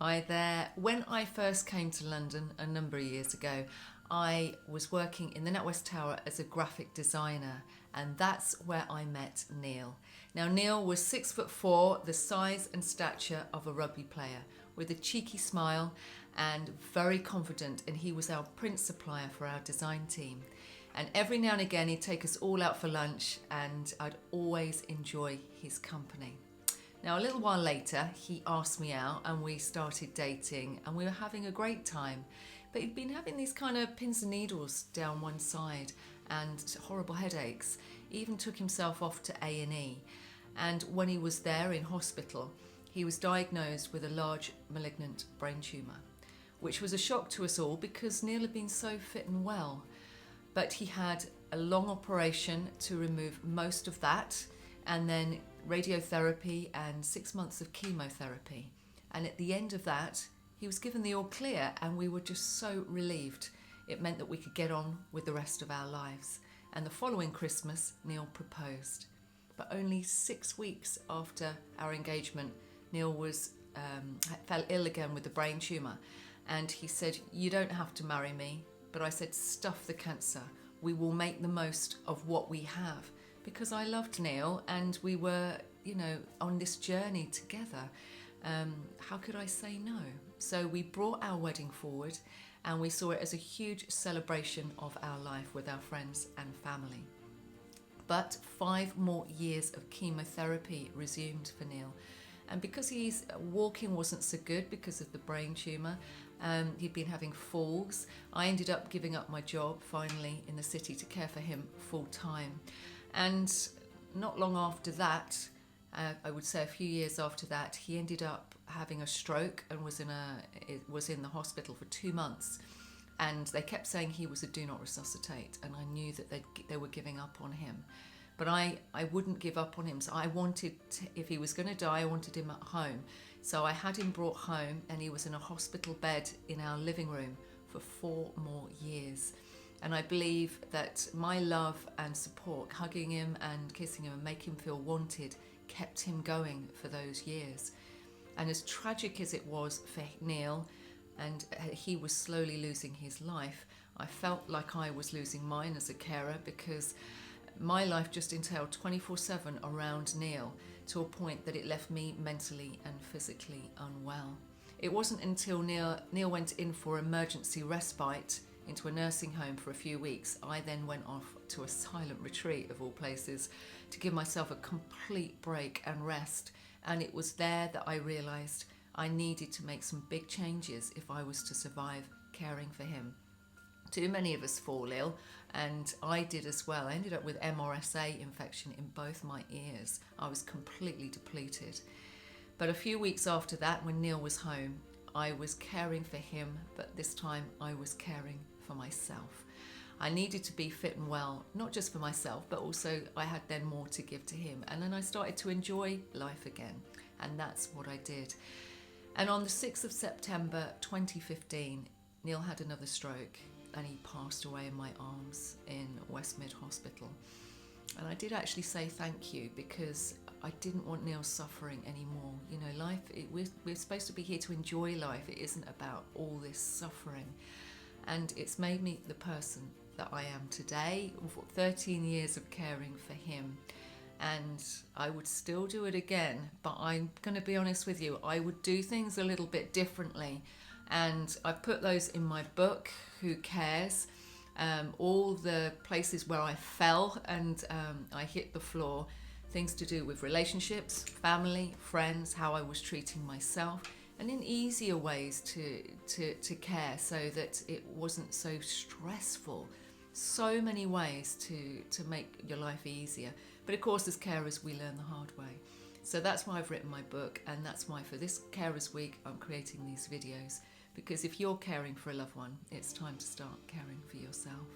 Hi there. When I first came to London a number of years ago, I was working in the NatWest Tower as a graphic designer, and that's where I met Neal. Now, Neal was 6'4", the size and stature of a rugby player, with a cheeky smile and very confident, and he was our print supplier for our design team. And every now and again, he'd take us all out for lunch, and I'd always enjoy his company. Now, a little while later, he asked me out and we started dating, and we were having a great time. But he'd been having these kind of pins and needles down one side and horrible headaches. He even took himself off to A&E. And when he was there in hospital, he was diagnosed with a large malignant brain tumour, which was a shock to us all because Neal had been so fit and well. But he had a long operation to remove most of that, and then radiotherapy and 6 months of chemotherapy. And at the end of that, he was given the all clear, and we were just so relieved. It meant that we could get on with the rest of our lives. And the following Christmas, Neal proposed. But only 6 weeks after our engagement, Neal fell ill again with a brain tumour. And he said, "You don't have to marry me." But I said, "Stuff the cancer. We will make the most of what we have." Because I loved Neal and we were, on this journey together. How could I say no? So we brought our wedding forward, and we saw it as a huge celebration of our life with our friends and family. But 5 more years of chemotherapy resumed for Neal. And because his walking wasn't so good because of the brain tumour, he'd been having falls, I ended up giving up my job finally in the city to care for him full time. And not long after that, I would say a few years after that, he ended up having a stroke and was in the hospital for 2 months. And they kept saying he was a do not resuscitate, and I knew that they were giving up on him. But I wouldn't give up on him. So I wanted, if he was going to die, I wanted him at home. So I had him brought home, and he was in a hospital bed in our living room for 4 more years. And I believe that my love and support, hugging him and kissing him and making him feel wanted, kept him going for those years. And as tragic as it was for Neal, and he was slowly losing his life, I felt like I was losing mine as a carer, because my life just entailed 24/7 around Neal, to a point that it left me mentally and physically unwell. It wasn't until Neal went in for emergency respite into a nursing home for a few weeks, I then went off to a silent retreat, of all places, to give myself a complete break and rest. And it was there that I realised I needed to make some big changes if I was to survive caring for him. Too many of us fall ill, and I did as well. I ended up with MRSA infection in both my ears. I was completely depleted. But a few weeks after that, when Neal was home, I was caring for him, but this time I was caring for myself. I needed to be fit and well, not just for myself, but also I had then more to give to him. And then I started to enjoy life again, and that's what I did. And on the 6th of September 2015, Neal had another stroke, and he passed away in my arms in Westmid Hospital. And I did actually say thank you, because I didn't want Neal suffering anymore. Life, we're supposed to be here to enjoy life. It isn't about all this suffering. And it's made me the person that I am today. 13 years of caring for him. And I would still do it again, but I'm going to be honest with you, I would do things a little bit differently. And I put those in my book, Who Cares? All the places where I fell and I hit the floor. Things to do with relationships, family, friends, how I was treating myself, and in easier ways to care, so that it wasn't so stressful. So many ways to make your life easier. But of course, as carers, we learn the hard way. So that's why I've written my book, and that's why for this Carers Week, I'm creating these videos. Because if you're caring for a loved one, it's time to start caring for yourself.